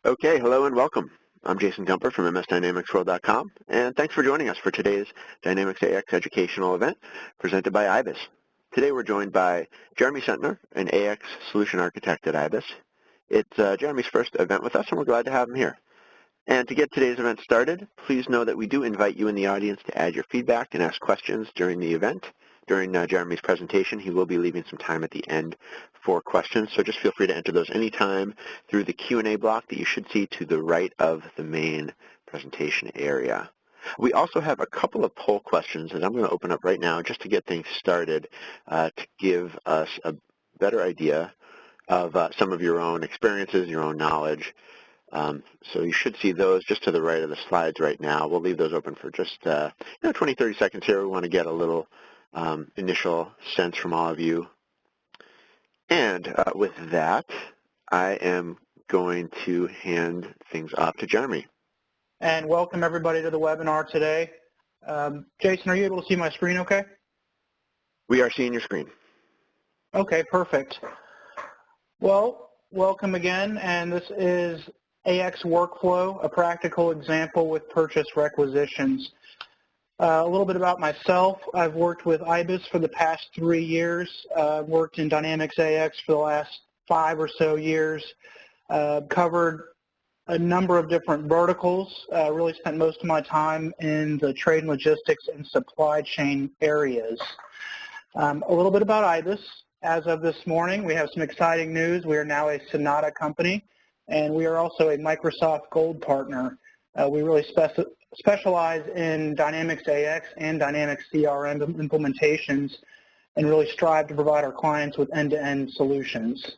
Okay, hello and welcome. I'm Jason Gumper from MSDynamicsWorld.com, and thanks for joining us for today's Dynamics AX educational event presented by I.B.I.S. Today we're joined by Jeremy Centner, an AX solution architect at I.B.I.S. It's Jeremy's first event with us, and we're glad to have him here. And to get today's event started, please know that we do invite you in the audience to add your feedback and ask questions during the event. During Jeremy's presentation, he will be leaving some time at the end for questions, so just feel free to enter those anytime through the Q&A block that you should see to the right of the main presentation area. We also have a couple of poll questions that I'm going to open up right now just to get things started to give us a better idea of some of your own experiences, your own knowledge. So you should see those just to the right of the slides right now. We'll leave those open for just 20, 30 seconds here. We want to get a little initial sense from all of you. And with that, I am going to hand things off to Jeremy. And welcome everybody to the webinar today. Jason, are you able to see my screen okay? We are seeing your screen. Okay, perfect. Well, welcome again, and this is AX Workflow, a practical example with purchase requisitions. A little bit about myself. I've worked with I.B.I.S for the past 3 years. I've worked in Dynamics AX for the last 5 or so years. Covered a number of different verticals. Really spent most of my time in the trade and logistics and supply chain areas. A little bit about I.B.I.S. As of this morning, we have some exciting news. We are now a Sonata company, and we are also a Microsoft Gold partner. We really specialize in Dynamics AX and Dynamics CRM implementations and really strive to provide our clients with end-to-end solutions.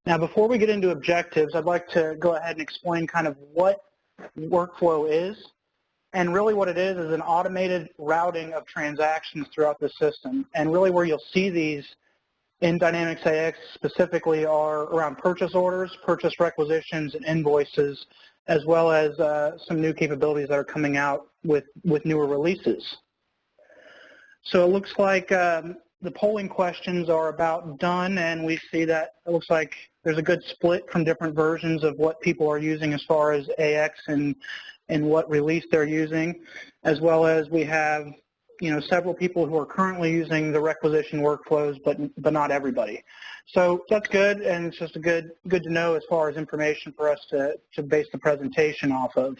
Now, before we get into objectives, I'd like to go ahead and explain kind of what workflow is. And really what it is an automated routing of transactions throughout the system. And really where you'll see these in Dynamics AX specifically are around purchase orders, purchase requisitions, and invoices, as well as some new capabilities that are coming out with newer releases. So it looks like the polling questions are about done, and we see that it looks like there's a good split from different versions of what people are using as far as AX and what release they're using, as well as we have several people who are currently using the requisition workflows, but not everybody. So that's good, and it's just good to know as far as information for us to base the presentation off of.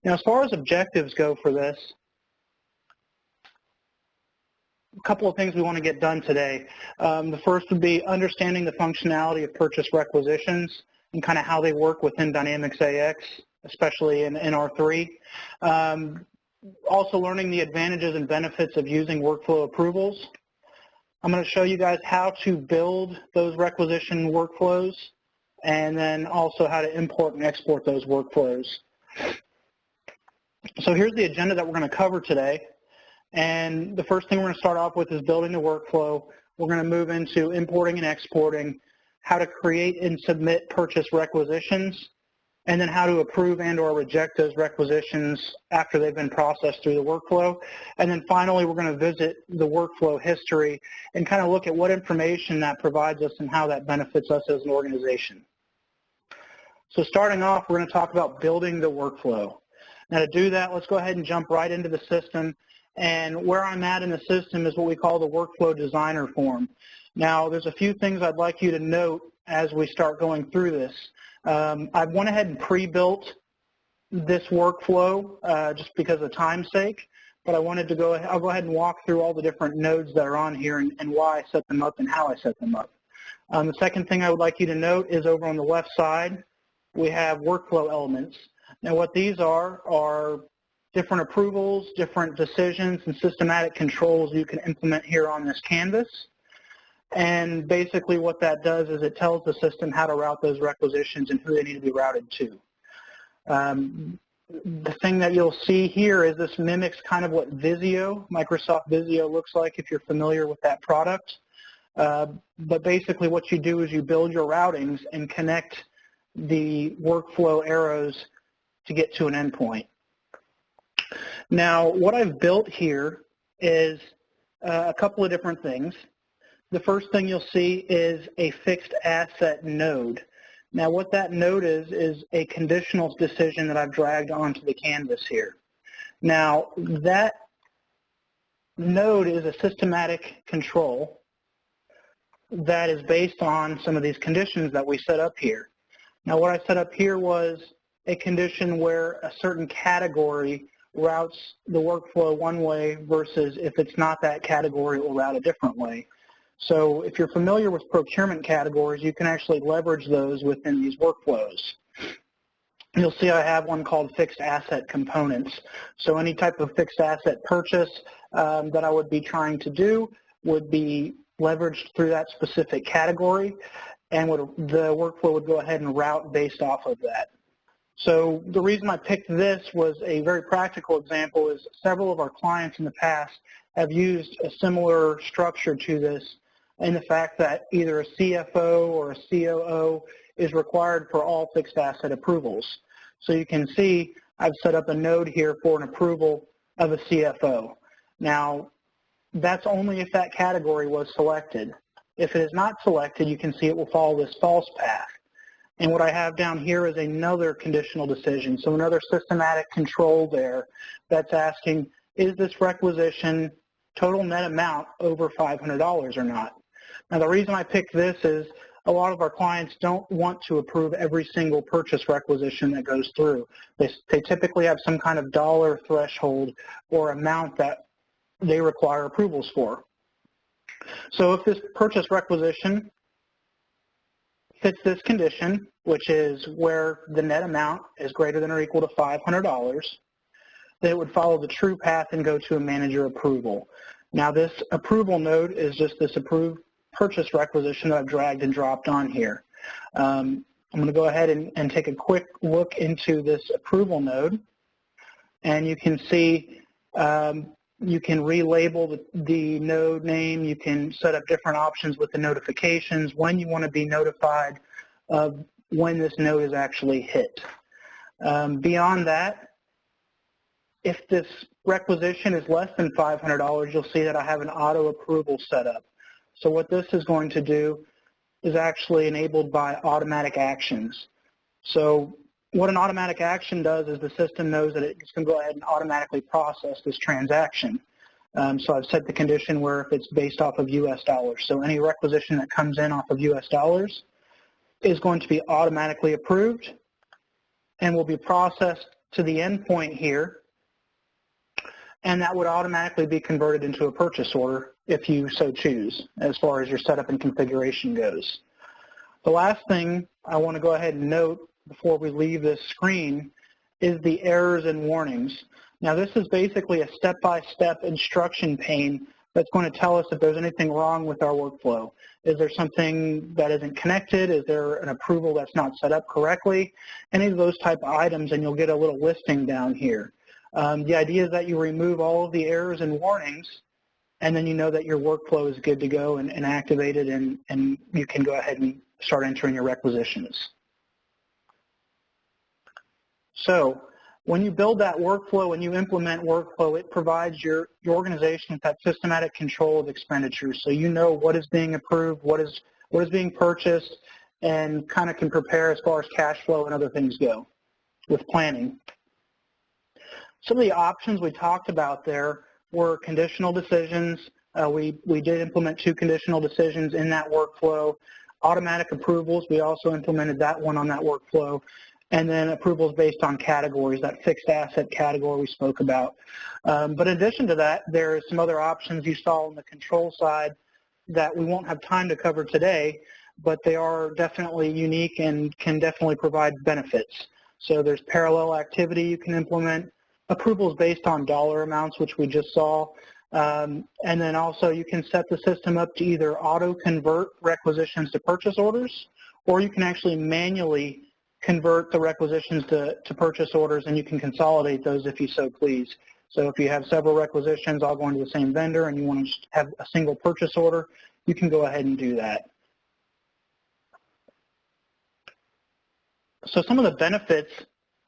Now, as far as objectives go for this, a couple of things we want to get done today. The first would be understanding the functionality of purchase requisitions and kind of how they work within Dynamics AX, especially in R3. Also learning the advantages and benefits of using workflow approvals. I'm going to show you guys how to build those requisition workflows and then also how to import and export those workflows. So here's the agenda that we're going to cover today. And the first thing we're going to start off with is building the workflow. We're going to move into importing and exporting, how to create and submit purchase requisitions, and then how to approve and or reject those requisitions after they've been processed through the workflow. And then finally, we're going to visit the workflow history and kind of look at what information that provides us and how that benefits us as an organization. So starting off, we're going to talk about building the workflow. Now to do that, let's go ahead and jump right into the system. And where I'm at in the system is what we call the workflow designer form. Now, there's a few things I'd like you to note as we start going through this. I went ahead and pre-built this workflow just because of time's sake, but I wanted to I'll go ahead and walk through all the different nodes that are on here and why I set them up and how I set them up. The second thing I would like you to note is over on the left side, we have workflow elements. Now, what these are different approvals, different decisions, and systematic controls you can implement here on this canvas. And basically what that does is it tells the system how to route those requisitions and who they need to be routed to. The thing that you'll see here is this mimics kind of what Visio, Microsoft Visio looks like if you're familiar with that product. But basically what you do is you build your routings and connect the workflow arrows to get to an endpoint. Now, what I've built here is a couple of different things. The first thing you'll see is a fixed asset node. Now what that node is a conditional decision that I've dragged onto the canvas here. Now that node is a systematic control that is based on some of these conditions that we set up here. Now what I set up here was a condition where a certain category routes the workflow one way versus if it's not that category, it will route a different way. So if you're familiar with procurement categories, you can actually leverage those within these workflows. You'll see I have one called fixed asset components. So any type of fixed asset purchase that I would be trying to do would be leveraged through that specific category, and the workflow would go ahead and route based off of that. So the reason I picked this was a very practical example is several of our clients in the past have used a similar structure to this in the fact that either a CFO or a COO is required for all fixed asset approvals. So you can see I've set up a node here for an approval of a CFO. Now, that's only if that category was selected. If it is not selected, you can see it will follow this false path. And what I have down here is another conditional decision, so another systematic control there that's asking, is this requisition total net amount over $500 or not? Now the reason I picked this is a lot of our clients don't want to approve every single purchase requisition that goes through. They typically have some kind of dollar threshold or amount that they require approvals for. So if this purchase requisition fits this condition, which is where the net amount is greater than or equal to $500, then it would follow the true path and go to a manager approval. Now this approval node is just this approved purchase requisition that I've dragged and dropped on here. I'm going to go ahead and take a quick look into this approval node, and you can see you can relabel the node name. You can set up different options with the notifications when you want to be notified of when this node is actually hit. Beyond that, if this requisition is less than $500, you'll see that I have an auto approval set up. So what this is going to do is actually enabled by automatic actions. So what an automatic action does is the system knows that it's going to go ahead and automatically process this transaction. So I've set the condition where if it's based off of US dollars. So any requisition that comes in off of US dollars is going to be automatically approved and will be processed to the endpoint here, and that would automatically be converted into a purchase order if you so choose, as far as your setup and configuration goes. The last thing I want to go ahead and note before we leave this screen is the errors and warnings. Now this is basically a step-by-step instruction pane that's going to tell us if there's anything wrong with our workflow. Is there something that isn't connected? Is there an approval that's not set up correctly? Any of those type of items, and you'll get a little listing down here. The idea is that you remove all of the errors and warnings, and then you know that your workflow is good to go and activated, and you can go ahead and start entering your requisitions. So when you build that workflow and you implement workflow, it provides your organization with that systematic control of expenditures. So you know what is being approved, what is being purchased, and kind of can prepare as far as cash flow and other things go with planning. Some of the options we talked about there were conditional decisions. We did implement 2 conditional decisions in that workflow. Automatic approvals, we also implemented that one on that workflow. And then approvals based on categories, that fixed asset category we spoke about. But in addition to that, there are some other options you saw on the control side that we won't have time to cover today, but they are definitely unique and can definitely provide benefits. So there's parallel activity you can implement, approvals based on dollar amounts, which we just saw, and then also you can set the system up to either auto-convert requisitions to purchase orders, or you can actually manually convert the requisitions to purchase orders, and you can consolidate those if you so please. So if you have several requisitions all going to the same vendor and you want to just have a single purchase order, you can go ahead and do that. So some of the benefits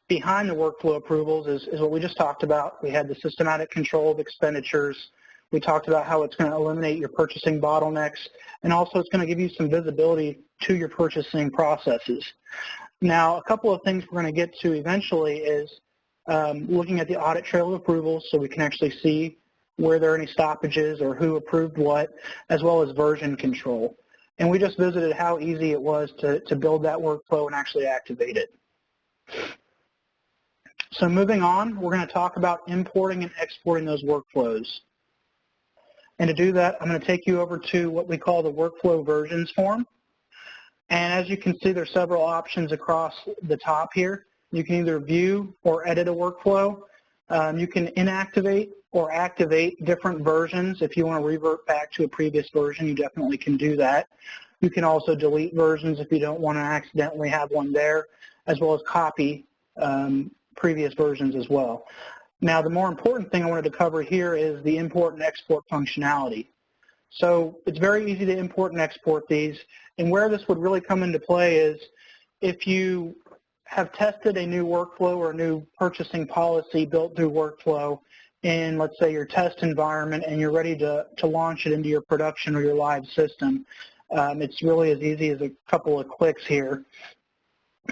behind the workflow approvals is what we just talked about. We had the systematic control of expenditures. We talked about how it's going to eliminate your purchasing bottlenecks, and also it's going to give you some visibility to your purchasing processes. Now, a couple of things we're going to get to eventually is looking at the audit trail of approvals so we can actually see where there are any stoppages or who approved what, as well as version control. And we just visited how easy it was to build that workflow and actually activate it. So moving on, we're going to talk about importing and exporting those workflows. And to do that, I'm going to take you over to what we call the workflow versions form. And as you can see, there's several options across the top here. You can either view or edit a workflow. You can inactivate or activate different versions. If you want to revert back to a previous version, you definitely can do that. You can also delete versions if you don't want to accidentally have one there, as well as copy previous versions as well. Now, the more important thing I wanted to cover here is the import and export functionality. So it's very easy to import and export these, and where this would really come into play is if you have tested a new workflow or a new purchasing policy built through workflow in, let's say, your test environment, and you're ready to launch it into your production or your live system. It's really as easy as a couple of clicks here.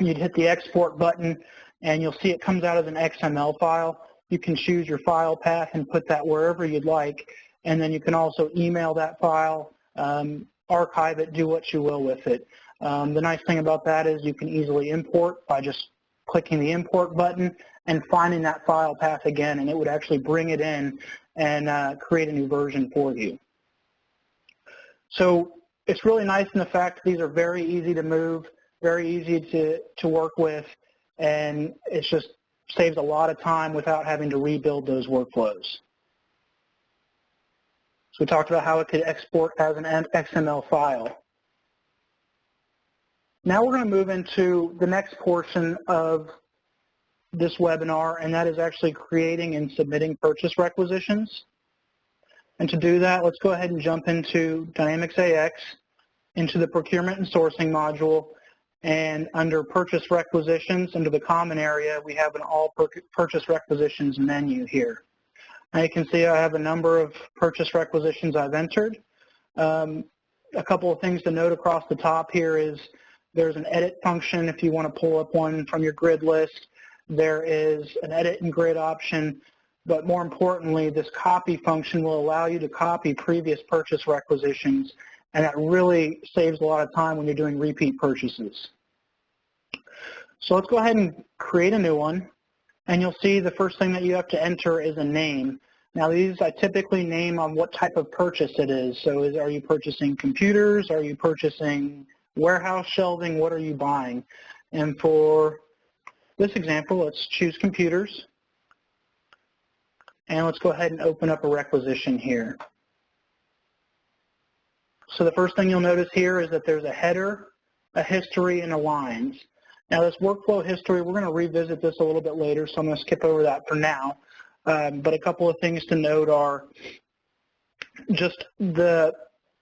You'd hit the export button, and you'll see it comes out as an XML file. You can choose your file path and put that wherever you'd like, and then you can also email that file, archive it, do what you will with it. The nice thing about that is you can easily import by just clicking the import button and finding that file path again, and it would actually bring it in and create a new version for you. So it's really nice in the fact that these are very easy to move, very easy to work with, and it just saves a lot of time without having to rebuild those workflows. So we talked about how it could export as an XML file. Now we're going to move into the next portion of this webinar, and that is actually creating and submitting purchase requisitions. And to do that, let's go ahead and jump into Dynamics AX, into the procurement and sourcing module, and under purchase requisitions, under the common area, we have an all purchase requisitions menu here. Now you can see I have a number of purchase requisitions I've entered. A couple of things to note across the top here is there's an edit function if you want to pull up one from your grid list. There is an edit and grid option, but more importantly, this copy function will allow you to copy previous purchase requisitions, and that really saves a lot of time when you're doing repeat purchases. So let's go ahead and create a new one, and you'll see the first thing that you have to enter is a name. Now these I typically name on what type of purchase it is. So are you purchasing computers? Are you purchasing warehouse shelving? What are you buying? And for this example, let's choose computers. And let's go ahead and open up a requisition here. So the first thing you'll notice here is that there's a header, a history, and a lines. Now this workflow history, we're going to revisit this a little bit later, so I'm going to skip over that for now. But a couple of things to note are just the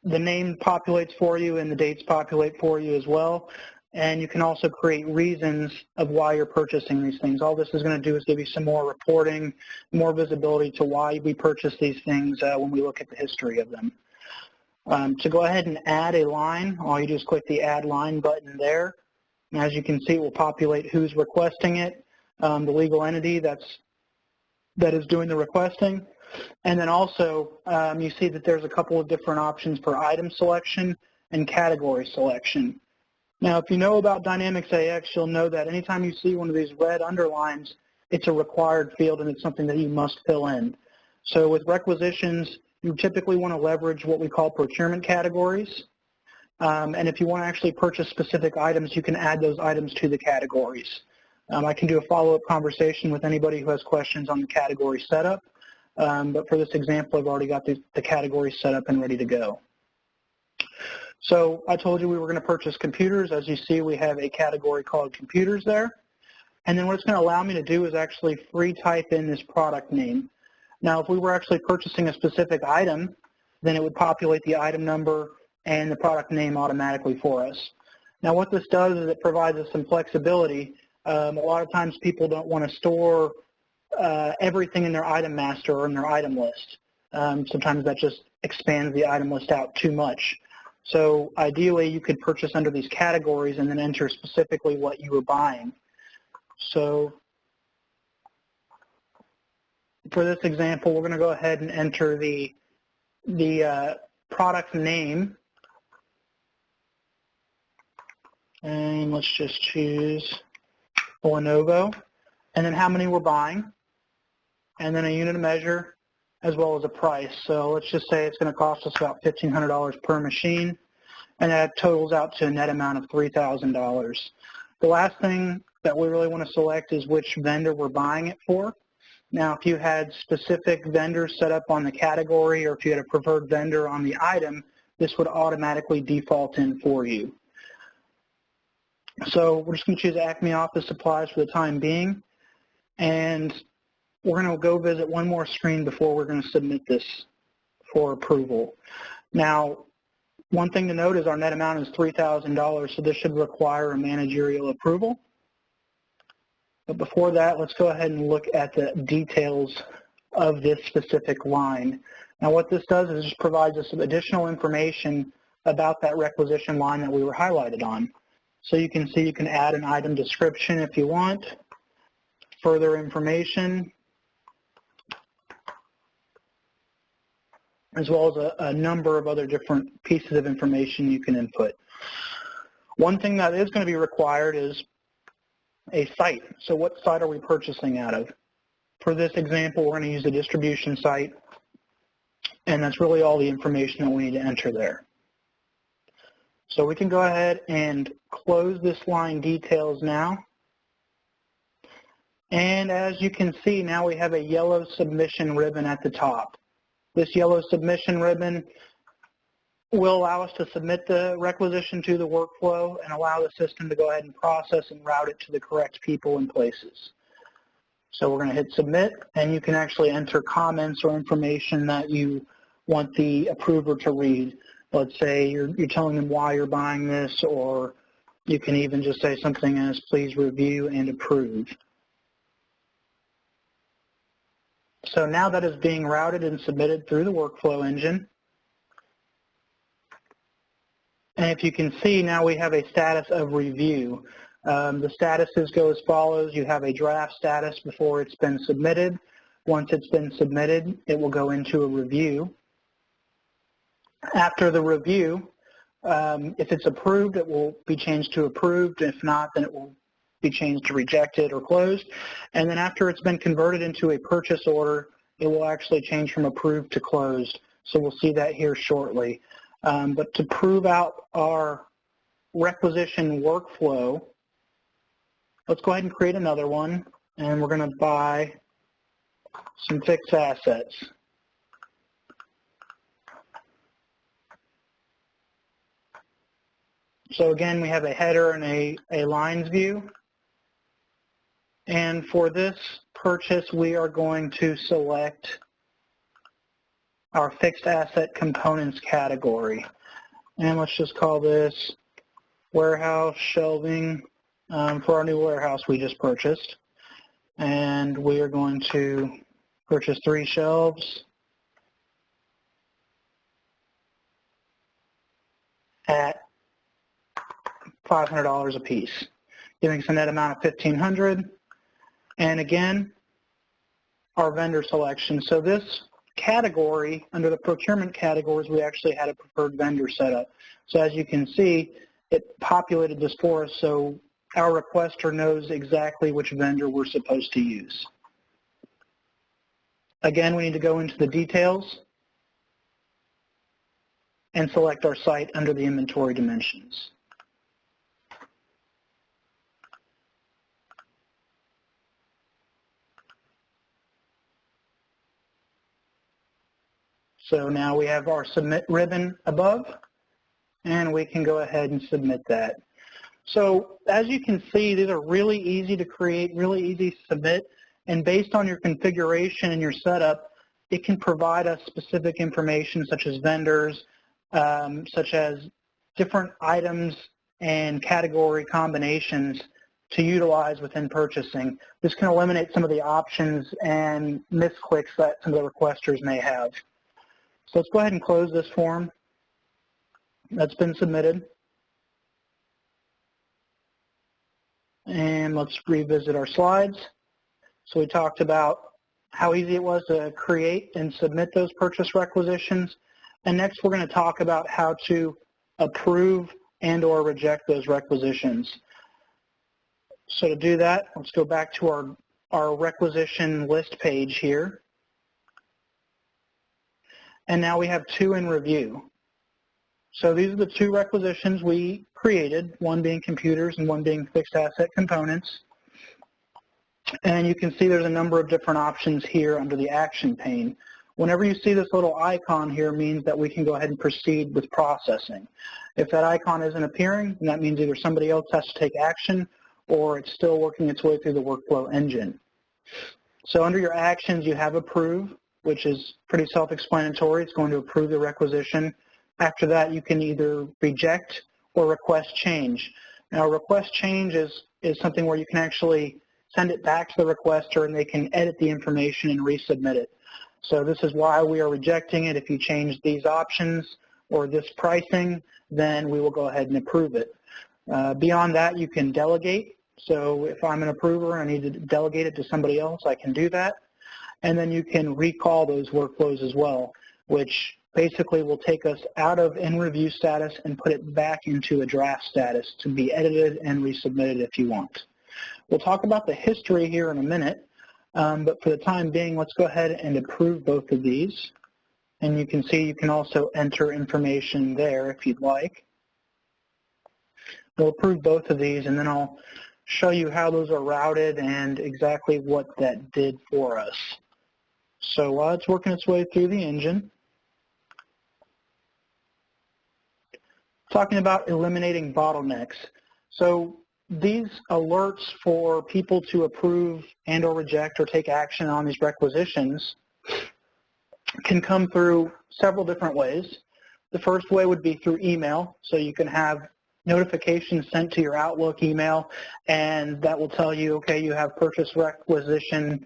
name populates for you and the dates populate for you as well. And you can also create reasons of why you're purchasing these things. All this is going to do is give you some more reporting, more visibility to why we purchase these things when we look at the history of them. To go ahead and add a line, all you do is click the Add Line button there. And as you can see, it will populate who's requesting it, the legal entity that is doing the requesting. And then also, you see that there's a couple of different options for item selection and category selection. Now, if you know about Dynamics AX, you'll know that anytime you see one of these red underlines, it's a required field and it's something that you must fill in. So with requisitions, you typically want to leverage what we call procurement categories. And if you want to actually purchase specific items, you can add those items to the categories. I can do a follow-up conversation with anybody who has questions on the category setup. But for this example, I've already got the category set up and ready to go. So I told you we were going to purchase computers. As you see, we have a category called computers there. And then what it's going to allow me to do is actually free type in this product name. Now, if we were actually purchasing a specific item, then it would populate the item number and the product name automatically for us. Now, what this does is it provides us some flexibility. A lot of times people don't want to store everything in their item master or in their item list. Sometimes that just expands the item list out too much. So ideally, you could purchase under these categories and then enter specifically what you were buying. So for this example, we're going to go ahead and enter the product name. And let's just choose Lenovo. And then how many we're buying. And then a unit of measure, as well as a price. So let's just say it's going to cost us about $1,500 per machine, and that totals out to a net amount of $3,000. The last thing that we really want to select is which vendor we're buying it for. Now, if you had specific vendors set up on the category, or if you had a preferred vendor on the item, this would automatically default in for you. So we're just going to choose Acme Office Supplies for the time being, and we're going to go visit one more screen before we're going to submit this for approval. Now, one thing to note is our net amount is $3,000, so this should require a managerial approval. But before that, let's go ahead and look at the details of this specific line. Now, what this does is just provides us some additional information about that requisition line that we were highlighted on. So you can see you can add an item description if you want, further information, as well as a number of other different pieces of information you can input. One thing that is going to be required is a site. So what site are we purchasing out of? For this example, we're going to use the distribution site, and that's really all the information that we need to enter there. So we can go ahead and close this line details now. And as you can see, now we have a yellow submission ribbon at the top. This yellow submission ribbon will allow us to submit the requisition to the workflow and allow the system to go ahead and process and route it to the correct people and places. So we're going to hit submit, and you can actually enter comments or information that you want the approver to read. Let's say you're telling them why you're buying this, or you can even just say something as please review and approve. So now that is being routed and submitted through the workflow engine. And if you can see, now we have a status of review. The statuses go as follows. You have a draft status before it's been submitted. Once it's been submitted, it will go into a review. After the review, if it's approved, it will be changed to approved. If not, then it will be changed to rejected or closed. And then after it's been converted into a purchase order, it will actually change from approved to closed. So we'll see that here shortly. But to prove out our requisition workflow, let's go ahead and create another one, and we're going to buy some fixed assets. So again, we have a header and a lines view. And for this purchase, we are going to select our fixed asset components category. And let's just call this warehouse shelving for our new warehouse we just purchased. And we are going to purchase 3 shelves at $500 a piece, giving us a net amount of $1,500. And again, our vendor selection. So this category, under the procurement categories, we actually had a preferred vendor set up. So as you can see, it populated this for us, so our requester knows exactly which vendor we're supposed to use. Again, we need to go into the details and select our site under the inventory dimensions. So now we have our submit ribbon above, and we can go ahead and submit that. So as you can see, these are really easy to create, really easy to submit, and based on your configuration and your setup, it can provide us specific information such as vendors, such as different items and category combinations to utilize within purchasing. This can eliminate some of the options and misclicks that some of the requesters may have. So let's go ahead and close this form that's been submitted. And let's revisit our slides. So we talked about how easy it was to create and submit those purchase requisitions. And next we're going to talk about how to approve and or reject those requisitions. So to do that, let's go back to our requisition list page here. And now we have two in review. So these are the two requisitions we created, one being computers and one being fixed asset components. And you can see there's a number of different options here under the action pane. Whenever you see this little icon here, means that we can go ahead and proceed with processing. If that icon isn't appearing, then that means either somebody else has to take action or it's still working its way through the workflow engine. So under your actions, you have approve, which is pretty self-explanatory. It's going to approve the requisition. After that, you can either reject or request change. Now, request change is something where you can actually send it back to the requester and they can edit the information and resubmit it. So this is why we are rejecting it. If you change these options or this pricing, then we will go ahead and approve it. Beyond that, you can delegate. So if I'm an approver and I need to delegate it to somebody else, I can do that. And then you can recall those workflows as well, which basically will take us out of in-review status and put it back into a draft status to be edited and resubmitted if you want. We'll talk about the history here in a minute, but for the time being, let's go ahead and approve both of these. And you can see you can also enter information there if you'd like. We'll approve both of these, and then I'll show you how those are routed and exactly what that did for us. So while it's working its way through the engine, talking about eliminating bottlenecks. So these alerts for people to approve and or reject or take action on these requisitions can come through several different ways. The first way would be through email. So you can have notifications sent to your Outlook email, and that will tell you, okay, you have purchase requisition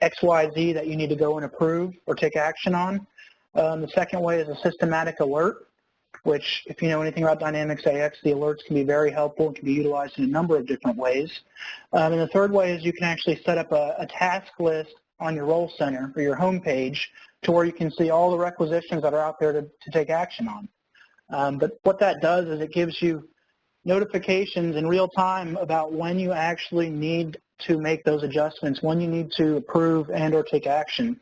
XYZ that you need to go and approve or take action on. The second way is a systematic alert, which, if you know anything about Dynamics AX, the alerts can be very helpful and can be utilized in a number of different ways. And the third way is you can actually set up a task list on your role center or your home page to where you can see all the requisitions that are out there to take action on. But what that does is it gives you notifications in real time about when you actually need to make those adjustments, when you need to approve and or take action.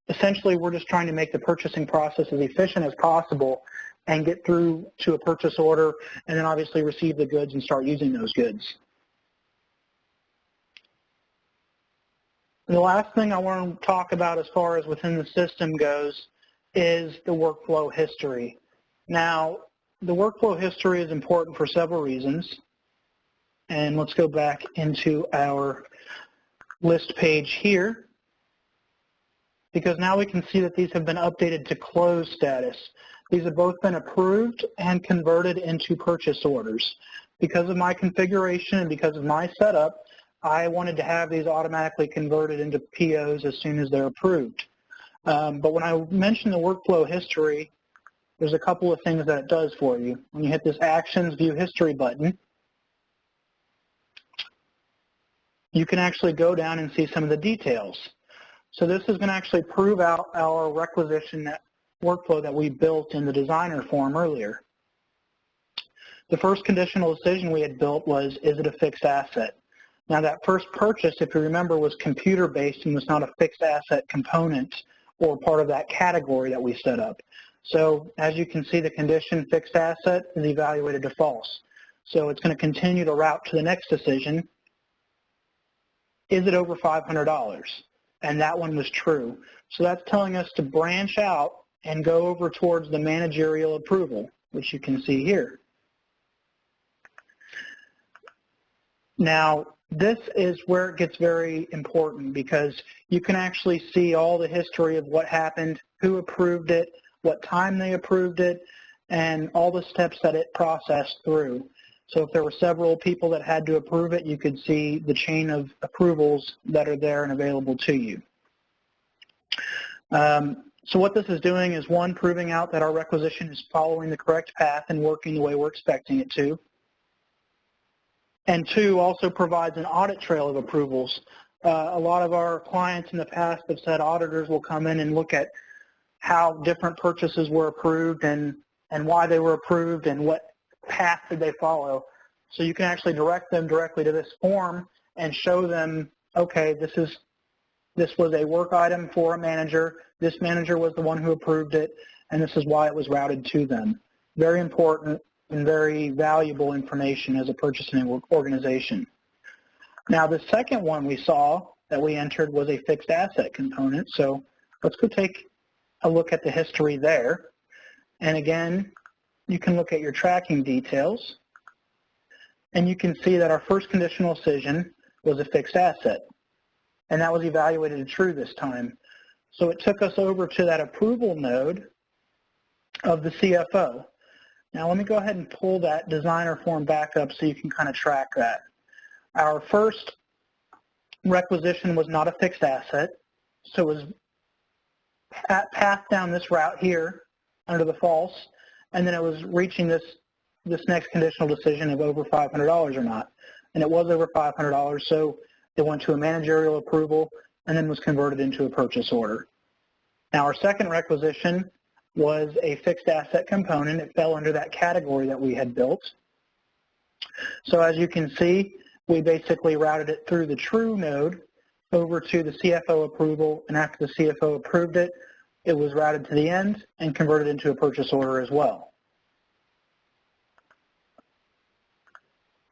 Essentially, we're just trying to make the purchasing process as efficient as possible and get through to a purchase order and then obviously receive the goods and start using those goods. And the last thing I want to talk about as far as within the system goes is the workflow history. Now, the workflow history is important for several reasons. And let's go back into our list page here, because now we can see that these have been updated to closed status. These have both been approved and converted into purchase orders. Because of my configuration and because of my setup, I wanted to have these automatically converted into POs as soon as they're approved. But when I mention the workflow history, there's a couple of things that it does for you. When you hit this Actions View History button, you can actually go down and see some of the details. So this is going to actually prove out our requisition workflow that we built in the designer form earlier. The first conditional decision we had built was, is it a fixed asset? Now that first purchase, if you remember, was computer-based and was not a fixed asset component or part of that category that we set up. So as you can see, the condition fixed asset is evaluated to false. So it's going to continue to route to the next decision. Is it over $500? And that one was true. So that's telling us to branch out and go over towards the managerial approval, which you can see here. Now, this is where it gets very important because you can actually see all the history of what happened, who approved it, what time they approved it, and all the steps that it processed through. So if there were several people that had to approve it, you could see the chain of approvals that are there and available to you. So what this is doing is, one, proving out that our requisition is following the correct path and working the way we're expecting it to. And two, also provides an audit trail of approvals. A lot of our clients in the past have said auditors will come in and look at how different purchases were approved and why they were approved and what path did they follow. So you can actually direct them directly to this form and show them, okay, this was a work item for a manager. This manager was the one who approved it, and this is why it was routed to them. Very important and very valuable information as a purchasing organization. Now, the second one we saw that we entered was a fixed asset component. So let's go take a look at the history there. And again, you can look at your tracking details, and you can see that our first conditional decision was a fixed asset, and that was evaluated as true this time. So it took us over to that approval node of the CFO. Now let me go ahead and pull that designer form back up so you can kind of track that. Our first requisition was not a fixed asset, so it was passed down this route here under the false, and then it was reaching this next conditional decision of over $500 or not. And it was over $500, so it went to a managerial approval and then was converted into a purchase order. Now our second requisition was a fixed asset component. It fell under that category that we had built. So as you can see, we basically routed it through the true node over to the CFO approval, and after the CFO approved it, it was routed to the end and converted into a purchase order as well.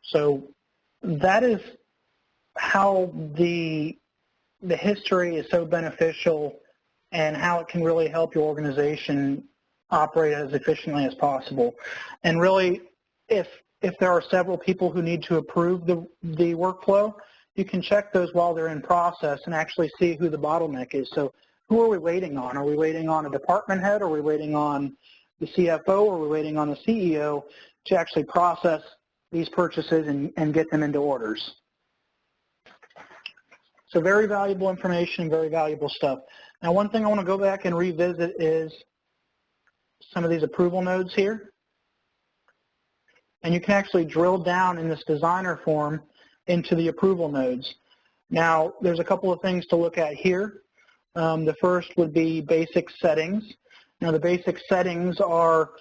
So that is how the history is so beneficial and how it can really help your organization operate as efficiently as possible. And really, if there are several people who need to approve the workflow, you can check those while they're in process and actually see who the bottleneck is. So who are we waiting on? Are we waiting on a department head? Are we waiting on the CFO? Are we waiting on the CEO to actually process these purchases and get them into orders? So very valuable information, very valuable stuff. Now, one thing I want to go back and revisit is some of these approval nodes here. And you can actually drill down in this designer form into the approval nodes. Now, there's a couple of things to look at here. The first would be basic settings. Now, the basic settings are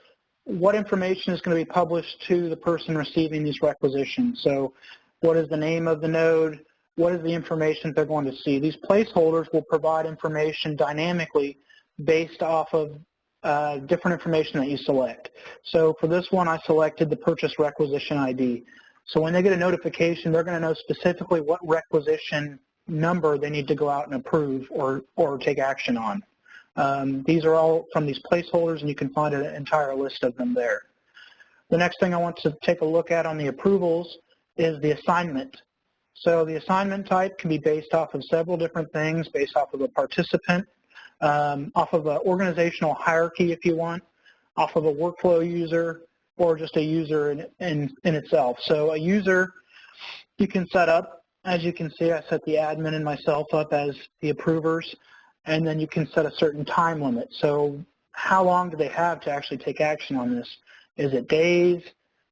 what information is going to be published to the person receiving these requisitions. So what is the name of the node? What is the information they're going to see? These placeholders will provide information dynamically based off of different information that you select. So for this one, I selected the purchase requisition ID. So when they get a notification, they're going to know specifically what requisition number they need to go out and approve or take action on. These are all from these placeholders, and you can find an entire list of them there. The next thing I want to take a look at on the approvals is the assignment. So the assignment type can be based off of several different things, based off of a participant, off of an organizational hierarchy if you want, off of a workflow user, or just a user in itself. So a user you can set up, as you can see, I set the admin and myself up as the approvers, and then you can set a certain time limit. So how long do they have to actually take action on this? Is it days,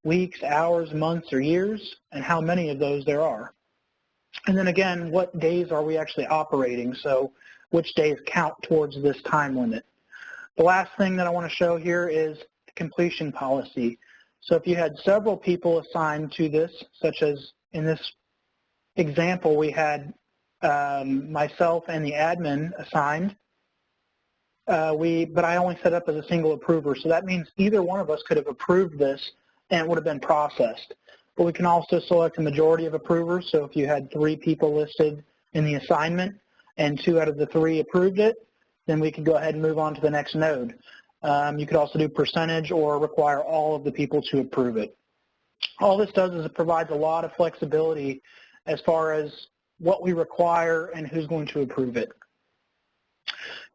weeks, hours, months, or years? And how many of those there are? And then again, what days are we actually operating? So which days count towards this time limit? The last thing that I want to show here is the completion policy. So if you had several people assigned to this, such as in this example, we had myself and the admin assigned, but I only set up as a single approver. So that means either one of us could have approved this and it would have been processed. But we can also select a majority of approvers. So if you had 3 people listed in the assignment and 2 out of the 3 approved it, then we could go ahead and move on to the next node. You could also do percentage or require all of the people to approve it. All this does is it provides a lot of flexibility as far as what we require and who's going to approve it.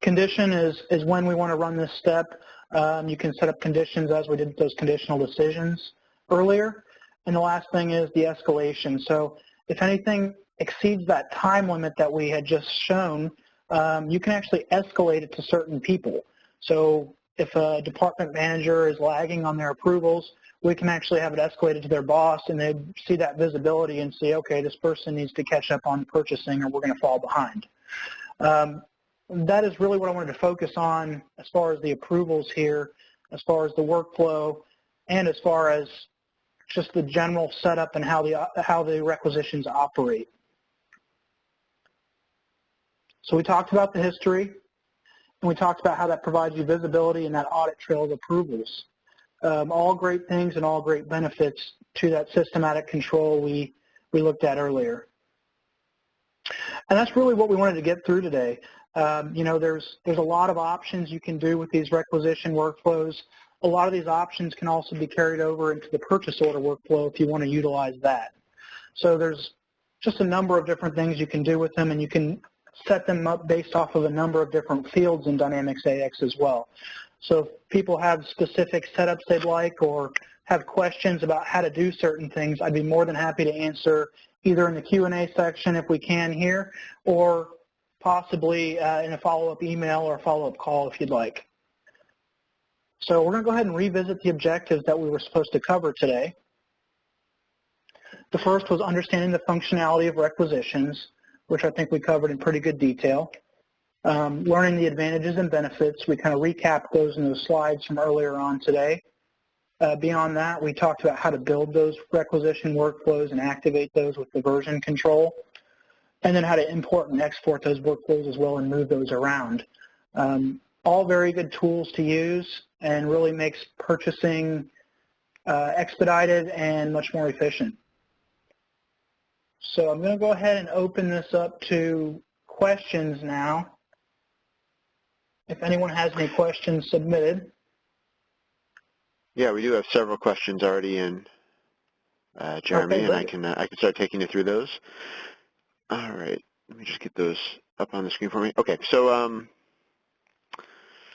Condition is when we want to run this step. You can set up conditions as we did those conditional decisions earlier. And the last thing is the escalation. So if anything exceeds that time limit that we had just shown, you can actually escalate it to certain people. So if a department manager is lagging on their approvals, we can actually have it escalated to their boss, and they see that visibility and see, okay, this person needs to catch up on purchasing or we're going to fall behind. That is really what I wanted to focus on as far as the approvals here, as far as the workflow, and as far as just the general setup and how the requisitions operate. So we talked about the history, and we talked about how that provides you visibility and that audit trail of approvals. All great things and all great benefits to that systematic control we looked at earlier. And that's really what we wanted to get through today. You know, there's a lot of options you can do with these requisition workflows. A lot of these options can also be carried over into the purchase order workflow if you want to utilize that. So there's just a number of different things you can do with them, and you can set them up based off of a number of different fields in Dynamics AX as well. So if people have specific setups they'd like or have questions about how to do certain things, I'd be more than happy to answer either in the Q&A section if we can here, or possibly in a follow-up email or follow-up call if you'd like. So we're going to go ahead and revisit the objectives that we were supposed to cover today. The first was understanding the functionality of requisitions, which I think we covered in pretty good detail. Learning the advantages and benefits, we kind of recapped those in those slides from earlier on today. Beyond that, we talked about how to build those requisition workflows and activate those with the version control, and then how to import and export those workflows as well and move those around. All very good tools to use and really makes purchasing expedited and much more efficient. So I'm going to go ahead and open this up to questions now. If anyone has any questions submitted. Yeah, we do have several questions already in, Jeremy, okay, and I can start taking you through those. All right, let me just get those up on the screen for me. Okay, so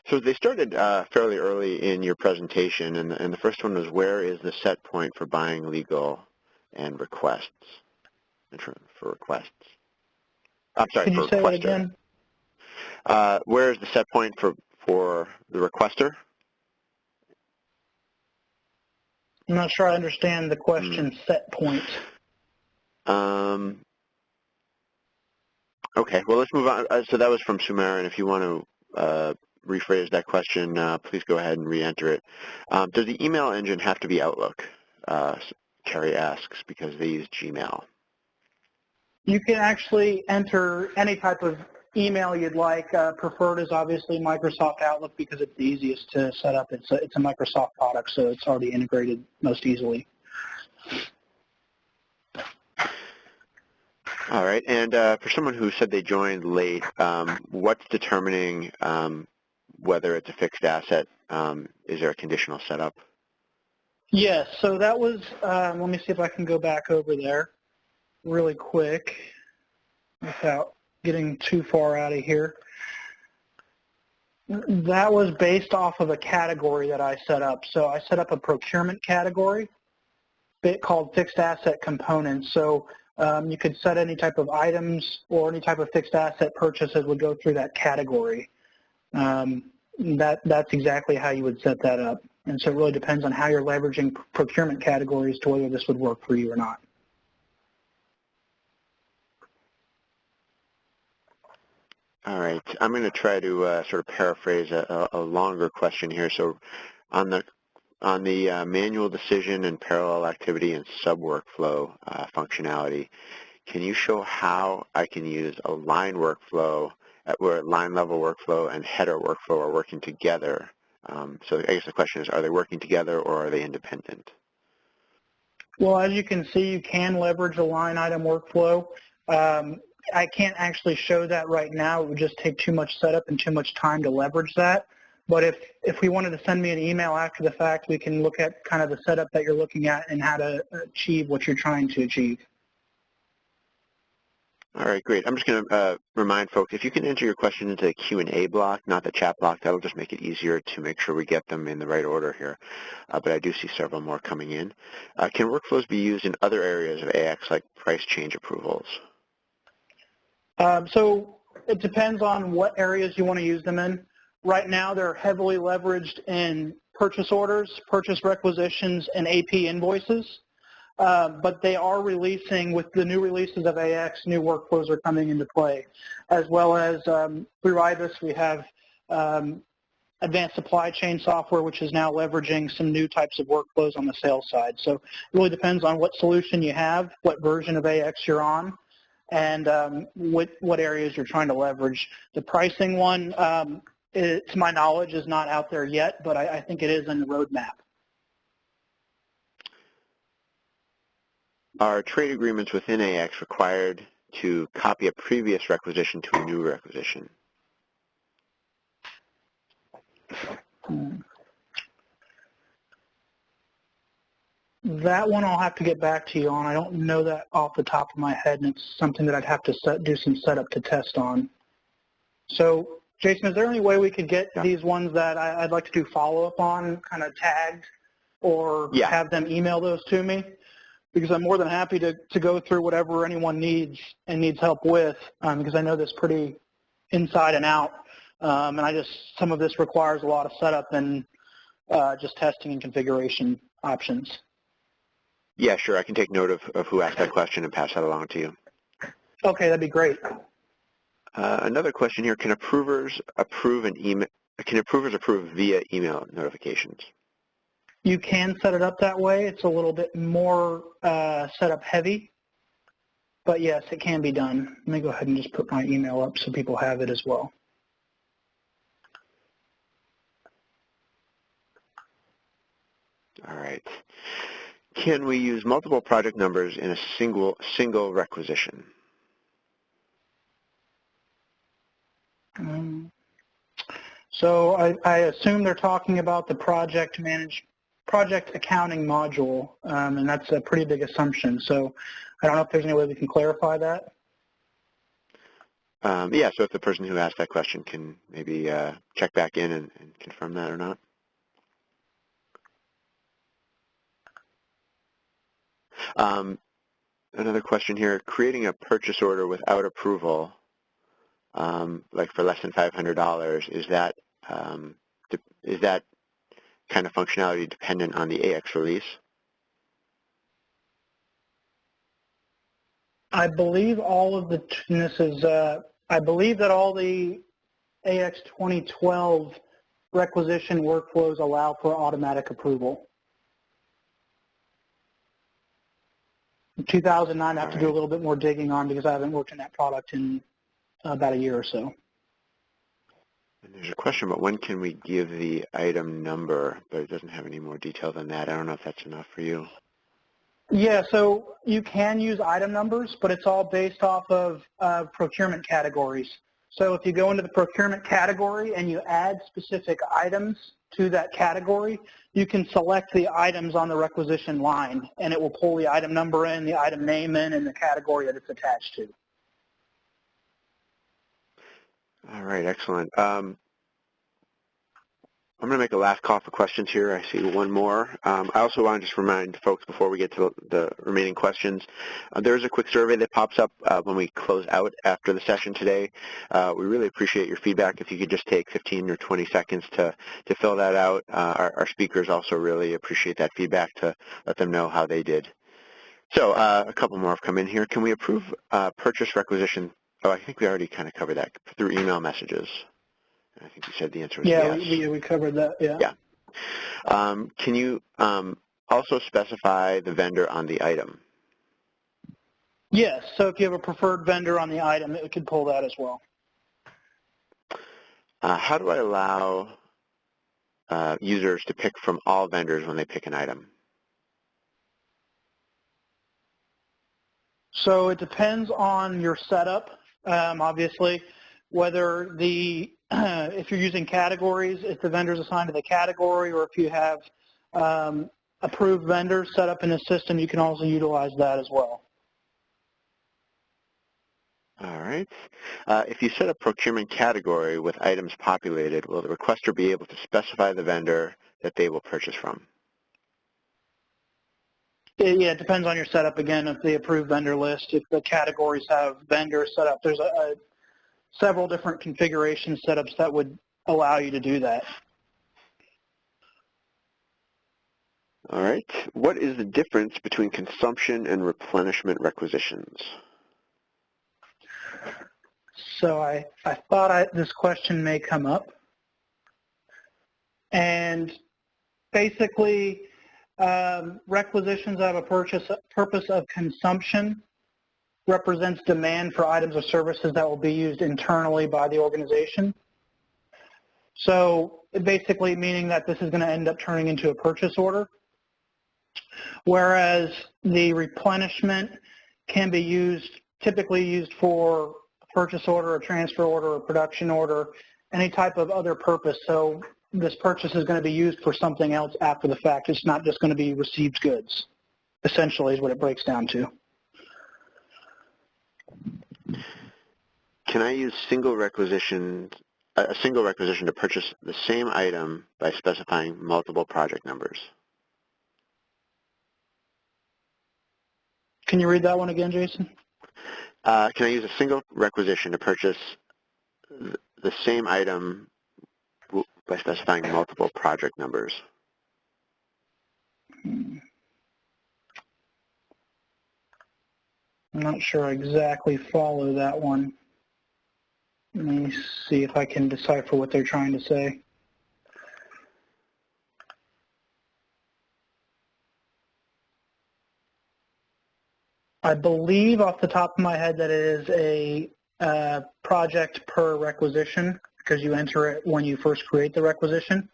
so they started fairly early in your presentation, and the first one was, where is the set point for buying legal and requests? For requests. I'm sorry, Could for you say that again? Where is the set point for the requester? I'm not sure I understand the question, set point. Okay, well, let's move on. So that was from Sumera, and if you want to rephrase that question, please go ahead and re-enter it. Does the email engine have to be Outlook? Carrie asks, because they use Gmail. You can actually enter any type of email you'd like. Preferred is obviously Microsoft Outlook because it's the easiest to set up. It's a Microsoft product, so it's already integrated most easily. All right, and for someone who said they joined late, what's determining whether it's a fixed asset? Is there a conditional setup? Yes, so that was, let me see if I can go back over there really quick without getting too far out of here. That was based off of a category that I set up. So I set up a procurement category called fixed asset components. So you could set any type of items or any type of fixed asset purchases would go through that category. That's exactly how you would set that up. And so it really depends on how you're leveraging procurement categories to whether this would work for you or not. All right, I'm going to try to sort of paraphrase a longer question here. So on the manual decision and parallel activity and sub-workflow functionality, can you show how I can use a line workflow where line level workflow and header workflow are working together? So I guess the question is, are they working together or are they independent? Well, as you can see, you can leverage a line item workflow. I can't actually show that right now. It would just take too much setup and too much time to leverage that. But if we wanted to send me an email after the fact, we can look at kind of the setup that you're looking at and how to achieve what you're trying to achieve. All right, great. I'm just going to remind folks, if you can enter your question into the Q&A block, not the chat block, that'll just make it easier to make sure we get them in the right order here. But I do see several more coming in. Can workflows be used in other areas of AX like price change approvals? So it depends on what areas you want to use them in. Right now, they're heavily leveraged in purchase orders, purchase requisitions, and AP invoices. But they are releasing, with the new releases of AX, new workflows are coming into play. As well as through I.B.I.S, we have advanced supply chain software, which is now leveraging some new types of workflows on the sales side. So it really depends on what solution you have, what version of AX you're on, and what areas you're trying to leverage. The pricing one, to my knowledge, is not out there yet, but I think it is in the roadmap. Are trade agreements within AX required to copy a previous requisition to a new requisition? That one I'll have to get back to you on. I don't know that off the top of my head, and it's something that I'd have to do some setup to test on. So, Jason, is there any way we could get these ones that I'd like to do follow-up on kind of tagged, or have them email those to me? Because I'm more than happy to go through whatever anyone needs and needs help with, because I know this pretty inside and out. And some of this requires a lot of setup and just testing and configuration options. Yeah, sure. I can take note of who asked that question and pass that along to you. Okay, that'd be great. Another question here: Can approvers approve via email notifications? You can set it up that way. It's a little bit more setup heavy, but yes, it can be done. Let me go ahead and just put my email up so people have it as well. All right. Can we use multiple project numbers in a single requisition? So I assume they're talking about the project accounting module, and that's a pretty big assumption. So I don't know if there's any way we can clarify that. Yeah, so if the person who asked that question can maybe check back in and confirm that or not. Another question here: creating a purchase order without approval, like for less than $500, is that kind of functionality dependent on the AX release? I believe all of the I believe that all the AX 2012 requisition workflows allow for automatic approval. In 2009, I have to do a little bit more digging on because I haven't worked in that product in about a year or so. And there's a question about when can we give the item number, but it doesn't have any more detail than that. I don't know if that's enough for you. Yeah, so you can use item numbers, but it's all based off of procurement categories. So if you go into the procurement category and you add specific items to that category, you can select the items on the requisition line, and it will pull the item number in, the item name in, and the category that it's attached to. All right, excellent. I'm going to make a last call for questions here. I see one more. I also want to just remind folks before we get to the remaining questions, there is a quick survey that pops up when we close out after the session today. We really appreciate your feedback. If you could just take 15 or 20 seconds to fill that out. Our speakers also really appreciate that feedback to let them know how they did. So a couple more have come in here. Can we approve purchase requisition? Oh, I think we already kind of covered that through email messages. I think you said the answer was yes. Yeah, we covered that, yeah. Yeah. Can you also specify the vendor on the item? Yes, so if you have a preferred vendor on the item, it could pull that as well. How do I allow users to pick from all vendors when they pick an item? So it depends on your setup, obviously, whether if you're using categories, if the vendor's assigned to the category, or if you have approved vendors set up in the system, you can also utilize that as well. All right. If you set a procurement category with items populated, will the requester be able to specify the vendor that they will purchase from? Yeah, it depends on your setup. Again, if the approved vendor list, if the categories have vendors set up, there's several different configuration setups that would allow you to do that. All right. What is the difference between consumption and replenishment requisitions? So I thought this question may come up. And basically, requisitions of a purpose of consumption represents demand for items or services that will be used internally by the organization. So basically meaning that this is going to end up turning into a purchase order. Whereas the replenishment can be typically used for a purchase order, a transfer order, a production order, any type of other purpose. So this purchase is going to be used for something else after the fact. It's not just going to be received goods, essentially is what it breaks down to. Can I use a single requisition to purchase the same item by specifying multiple project numbers? Can you read that one again, Jason? Can I use a single requisition to purchase the same item by specifying multiple project numbers? I'm not sure I exactly follow that one. Let me see if I can decipher what they're trying to say. I believe off the top of my head that it is a project per requisition because you enter it when you first create the requisition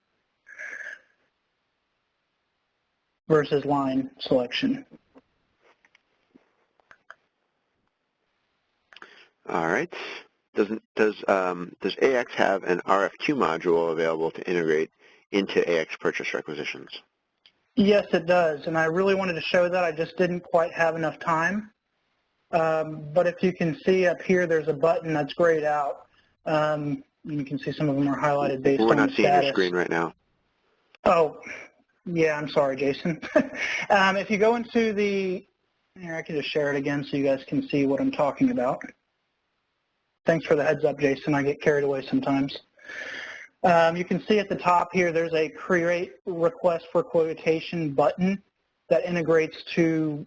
versus line selection. All right. Does AX have an RFQ module available to integrate into AX purchase requisitions? Yes, it does, and I really wanted to show that. I just didn't quite have enough time. But if you can see up here, there's a button that's grayed out. You can see some of them are highlighted based on the status. We're not seeing your screen right now. Oh, yeah, I'm sorry, Jason. If you go into here, I can just share it again so you guys can see what I'm talking about. Thanks for the heads up, Jason. I get carried away sometimes. You can see at the top here, there's a create request for quotation button that integrates to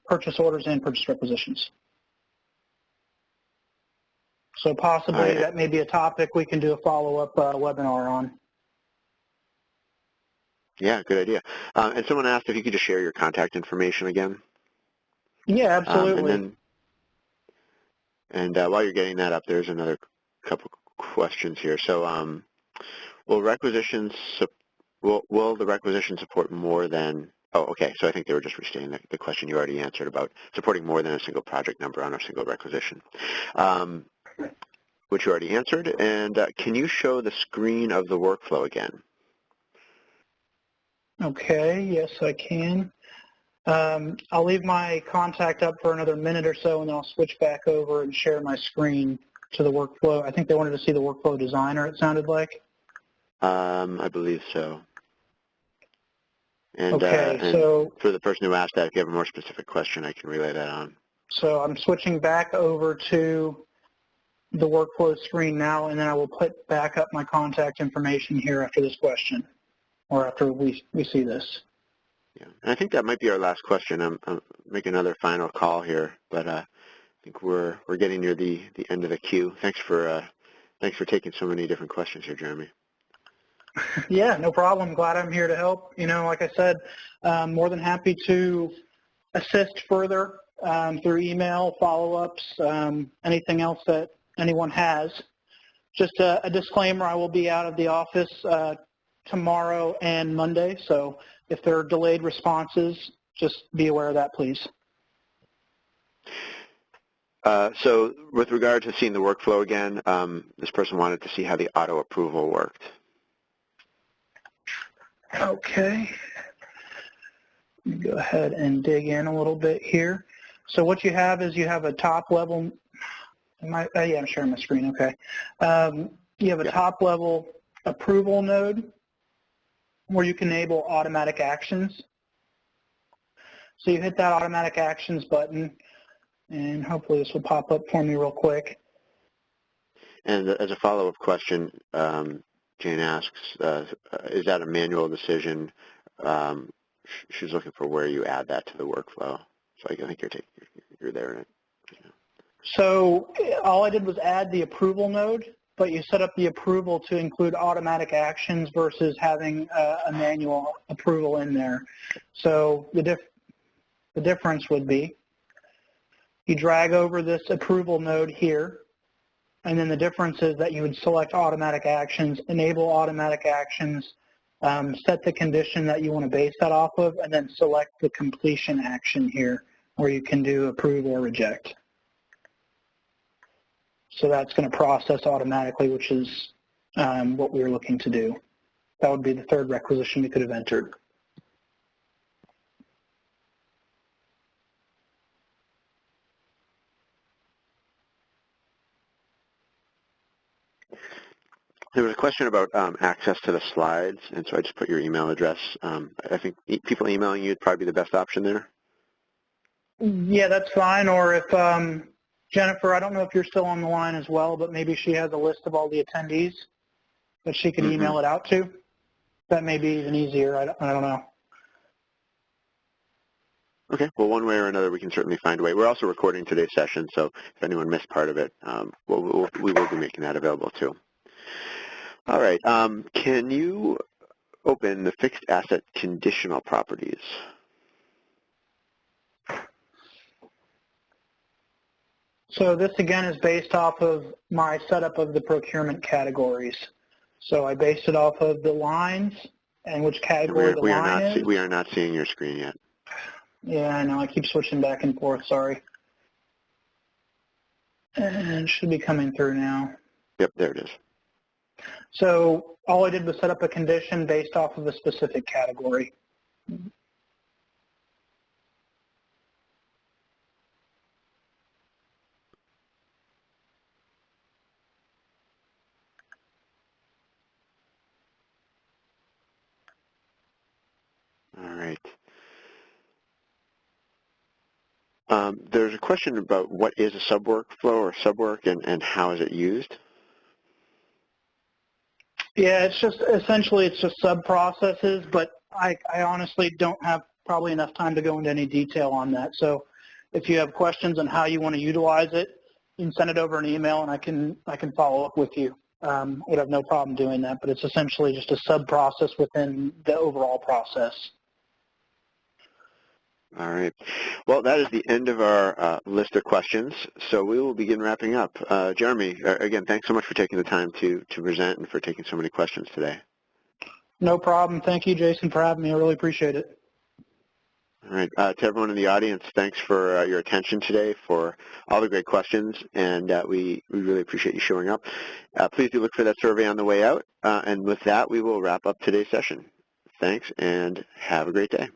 purchase orders and purchase requisitions. So possibly that may be a topic we can do a follow-up webinar on. Yeah, good idea. And someone asked if you could just share your contact information again. Yeah, absolutely. And while you're getting that up, there's another couple questions here. So will the requisition support more than, oh, okay, so I think they were just restating the question you already answered about supporting more than a single project number on a single requisition, which you already answered. And can you show the screen of the workflow again? Okay, yes, I can. I'll leave my contact up for another minute or so, and then I'll switch back over and share my screen to the workflow. I think they wanted to see the workflow designer, it sounded like. I believe so. And, okay, and so for the person who asked that, if you have a more specific question, I can relay that on. So I'm switching back over to the workflow screen now, and then I will put back up my contact information here after this question, or after we see this. Yeah, and I think that might be our last question. I'm making another final call here, but I think we're getting near the end of the queue. Thanks for taking so many different questions here, Jeremy. Yeah, no problem. Glad I'm here to help. You know, like I said, more than happy to assist further through email, follow-ups, anything else that anyone has. Just a disclaimer, I will be out of the office tomorrow and Monday, so if there are delayed responses, just be aware of that, please. So with regard to seeing the workflow again, this person wanted to see how the auto approval worked. Okay. Let me go ahead and dig in a little bit here. So what you have is you have a top level, yeah, I'm sharing my screen, okay. You have a top level approval node where you can enable automatic actions. So you hit that automatic actions button, and hopefully this will pop up for me real quick. And as a follow-up question, Jane asks, is that a manual decision? She's looking for where you add that to the workflow. So I think you're there in it. So all I did was add the approval node, but you set up the approval to include automatic actions versus having a manual approval in there. So the difference would be you drag over this approval node here, and then the difference is that you would select automatic actions, enable automatic actions, set the condition that you want to base that off of, and then select the completion action here where you can do approve or reject. So that's going to process automatically, which is what we were looking to do. That would be the third requisition we could have entered. There was a question about access to the slides, and so I just put your email address. I think people emailing you would probably be the best option there. Yeah, that's fine. Or if Jennifer, I don't know if you're still on the line as well, but maybe she has a list of all the attendees that she can email it out to. That may be even easier. I don't know. Okay. Well, one way or another, we can certainly find a way. We're also recording today's session, so if anyone missed part of it, we will be making that available too. All right. Can you open the fixed asset conditional properties? So this again is based off of my setup of the procurement categories. So I based it off of the lines and which category the line is. We are not seeing your screen yet. Yeah, I know. I keep switching back and forth. Sorry. And it should be coming through now. Yep, there it is. So all I did was set up a condition based off of a specific category. All right. There's a question about what is a sub-workflow or sub-work and how is it used? Yeah, it's just essentially it's just sub-processes, but I honestly don't have probably enough time to go into any detail on that. So if you have questions on how you want to utilize it, you can send it over an email and I can follow up with you. I would have no problem doing that, but it's essentially just a sub-process within the overall process. All right. Well, that is the end of our list of questions, so we will begin wrapping up. Jeremy, again, thanks so much for taking the time to present and for taking so many questions today. No problem. Thank you, Jason, for having me. I really appreciate it. All right. To everyone in the audience, thanks for your attention today, for all the great questions, and we really appreciate you showing up. Please do look for that survey on the way out, and with that, we will wrap up today's session. Thanks, and have a great day.